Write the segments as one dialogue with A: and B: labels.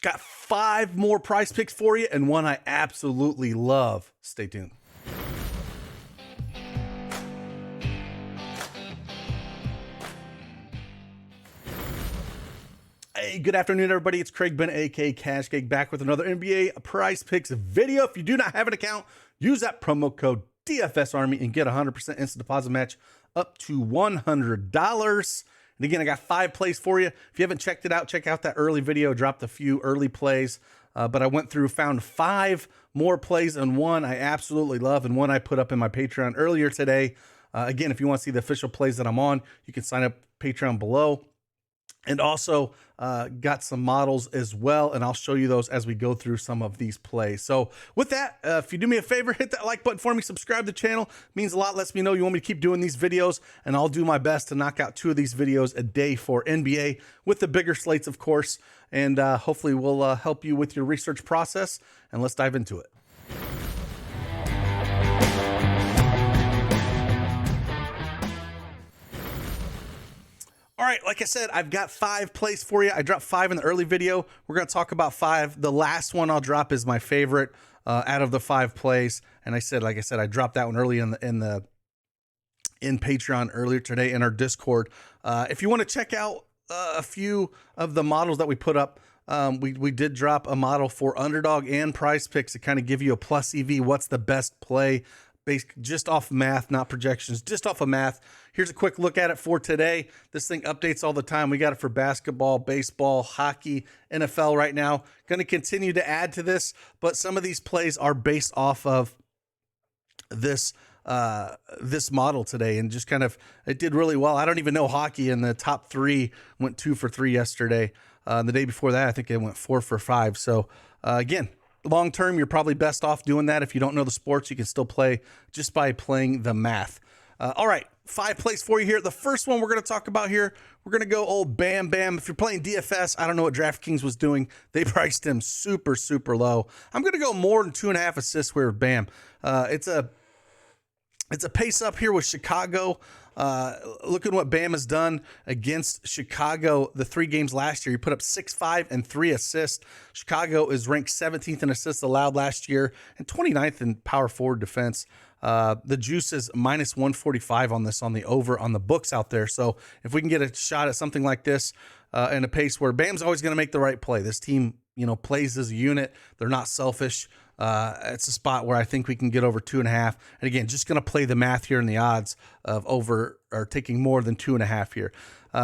A: Got 5 more prize picks for you and one I absolutely love. Stay tuned. Hey, good afternoon, everybody. It's Craig Bennett, aka Cash Cake, back with another NBA Prize Picks video. If you do not have an account, use that promo code DFSArmy and get 100% instant deposit match up to $100. And again, I got 5 plays for you. If you haven't checked it out, check out that early video. Dropped a few early plays, but I went through, found 5 more plays, and one I absolutely love, and one I put up in my Patreon earlier today. Again, if you want to see the official plays that I'm on, you can sign up Patreon below. And also got some models as well, and I'll show you those as we go through some of these plays. So with that, if you do me a favor, hit that like button for me, subscribe to the channel. It means a lot, lets me know you want me to keep doing these videos, and I'll do my best to knock out 2 of these videos a day for NBA with the bigger slates, of course, and hopefully we'll help you with your research process, and let's dive into it. All right, like I said, I've got 5 plays for you. I dropped 5 in the early video. We're going to talk about 5. The last one I'll drop is my favorite out of the 5 plays. And like I said, I dropped that one early in Patreon earlier today in our Discord. If you want to check out a few of the models that we put up, we did drop a model for Underdog and Prize Picks to kind of give you a plus EV. What's the best play? Based just off math, not projections, just off of math. Here's a quick look at it for today. This thing updates all the time. We got it for basketball, baseball, hockey, NFL right now. Going to continue to add to this, but some of these plays are based off of this model today, and just kind of, it did really well. I don't even know hockey in the top 3 went 2 for 3 yesterday. The day before that, I think it went 4 for 5. So again, long term, you're probably best off doing that. If you don't know the sports, you can still play just by playing the math. All right, 5 plays for you here. The first one we're going to talk about here, we're going to go old Bam Bam. If you're playing DFS, I don't know what DraftKings was doing. They priced him super, super low. I'm going to go more than 2.5 assists here with Bam. It's a pace up here with Chicago. Look at what Bam has done against Chicago the 3 games last year. He put up 6, 5, and 3 assists. Chicago is ranked 17th in assists allowed last year and 29th in power forward defense. The juice is minus 145 on this, on the over on the books out there. So if we can get a shot at something like this in a pace where Bam's always going to make the right play. This team, plays as a unit. They're not selfish. It's a spot where I think we can get over 2.5. And again, just going to play the math here in the odds of over or taking more than 2.5 here.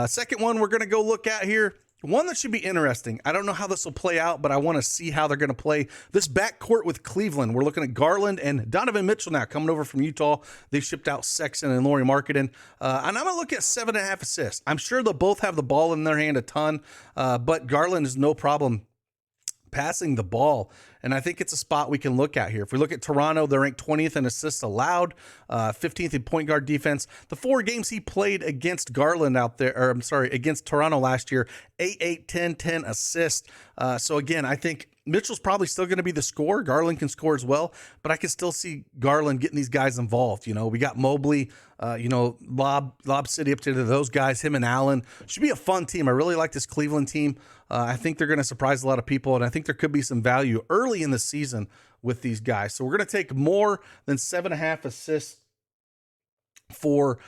A: Second one we're going to go look at here. One that should be interesting. I don't know how this will play out, but I want to see how they're going to play this backcourt with Cleveland. We're looking at Garland and Donovan Mitchell now coming over from Utah. They shipped out Sexton and Lauri Markkanen. And I'm going to look at 7.5 assists. I'm sure they'll both have the ball in their hand a ton, but Garland is no problem passing the ball, and I think it's a spot we can look at here. If we look at Toronto, they're ranked 20th in assists allowed, 15th in point guard defense. The 4 games he played against Garland against Toronto last year, 8, 8, 10, 10 assists. So again, I think Mitchell's probably still going to be the scorer. Garland can score as well, but I can still see Garland getting these guys involved. We got Mobley, Lob City up to those guys, him and Allen. Should be a fun team. I really like this Cleveland team. I think they're going to surprise a lot of people, and I think there could be some value early in the season with these guys. So we're going to take more than 7.5 assists for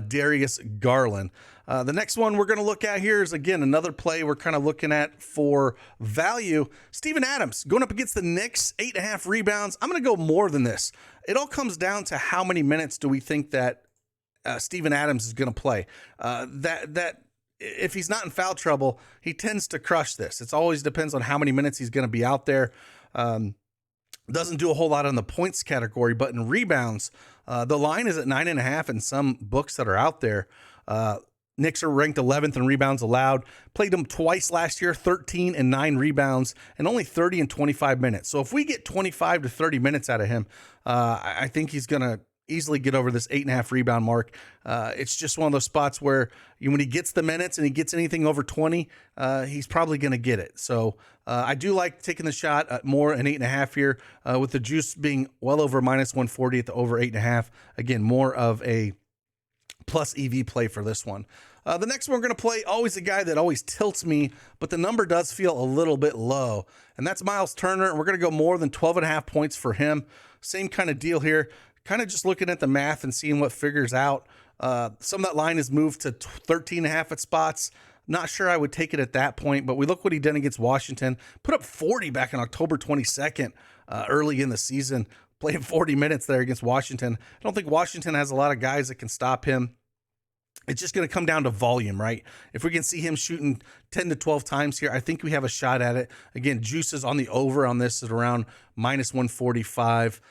A: Darius Garland. The next one we're going to look at here is, again, another play we're kind of looking at for value. Steven Adams going up against the Knicks, 8.5 rebounds. I'm going to go more than this. It all comes down to how many minutes do we think that Steven Adams is going to play. If he's not in foul trouble, he tends to crush this. It always depends on how many minutes he's going to be out there. Doesn't do a whole lot on the points category, but in rebounds, the line is at 9.5 in some books that are out there. Knicks are ranked 11th in rebounds allowed. Played them twice last year, 13 and 9 rebounds, and only 30 and 25 minutes. So if we get 25 to 30 minutes out of him, I think he's going to easily get over this 8.5 rebound mark. It's just one of those spots where when he gets the minutes and he gets anything over 20, he's probably going to get it. So I do like taking the shot at more an 8.5 here, with the juice being well over minus 140 at the over 8.5. Again, more of a plus EV play for this one. The next one we're going to play, always a guy that always tilts me, but the number does feel a little bit low, and that's Miles Turner, and we're going to go more than 12.5 points for him. Same kind of deal here, kind of just looking at the math and seeing what figures out. Some of that line has moved to 13.5 at spots. Not sure I would take it at that point, but we look what he did against Washington. Put up 40 back on October 22nd, early in the season, playing 40 minutes there against Washington. I don't think Washington has a lot of guys that can stop him. It's just going to come down to volume, right? If we can see him shooting 10 to 12 times here, I think we have a shot at it. Again, juices on the over on this at around minus 145.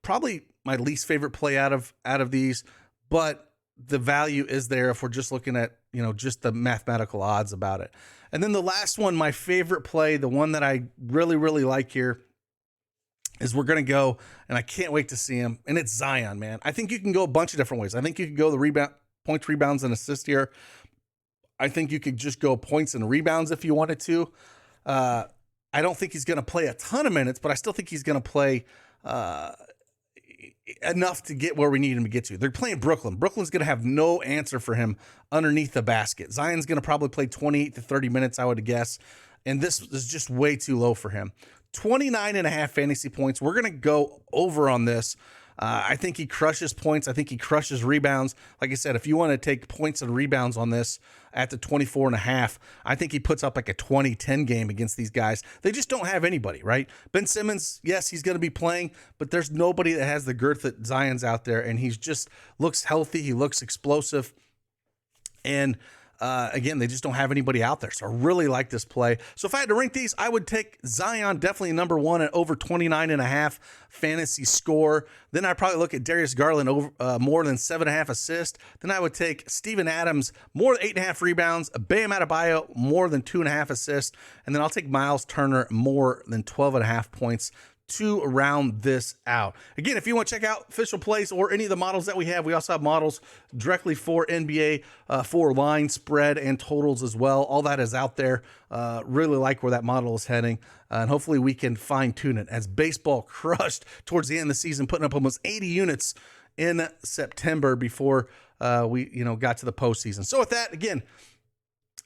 A: Probably my least favorite play out of these, but the value is there if we're just looking at, just the mathematical odds about it. And then the last one, my favorite play, the one that I really, really like here, is we're going to go, and I can't wait to see him, and it's Zion, man. I think you can go a bunch of different ways. I think you can go the points, rebounds, and assists here. I think you could just go points and rebounds if you wanted to. I don't think he's going to play a ton of minutes, but I still think he's going to play enough to get where we need him to get to. They're playing Brooklyn. Brooklyn's going to have no answer for him underneath the basket. Zion's going to probably play 28 to 30 minutes, I would guess, and this is just way too low for him. 29.5 fantasy points. We're going to go over on this. I think he crushes points. I think he crushes rebounds. Like I said, if you want to take points and rebounds on this at the 24.5, I think he puts up like a 20-10 game against these guys. They just don't have anybody, right? Ben Simmons, yes, he's going to be playing, but there's nobody that has the girth that Zion's out there, and he's just looks healthy. He looks explosive. And again, they just don't have anybody out there. So I really like this play. So if I had to rank these, I would take Zion definitely number one at over 29.5 fantasy score. Then I'd probably look at Darius Garland over more than 7.5 assists. Then I would take Steven Adams more than 8.5 rebounds. Bam Adebayo more than 2.5 assists. And then I'll take Miles Turner more than 12.5 points to round this out. Again, if you want to check out official plays or any of the models that we also have models directly for NBA, for line, spread, and totals as well. All that is out there. Really like where that model is heading. And hopefully we can fine tune it as baseball crushed towards the end of the season, putting up almost 80 units in September before we got to the postseason. So with that, again,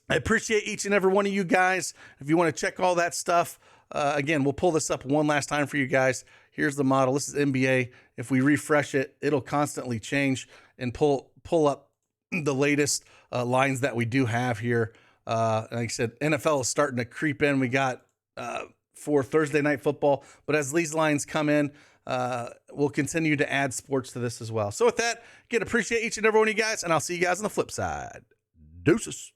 A: I appreciate each and every one of you guys. If you want to check all that stuff, again, we'll pull this up one last time for you guys. Here's the model. This is NBA. If we refresh it, it'll constantly change and pull up the latest lines that we do have here. Like I said, NFL is starting to creep in. We got for Thursday Night Football. But as these lines come in, we'll continue to add sports to this as well. So with that, again, appreciate each and every one of you guys, and I'll see you guys on the flip side. Deuces.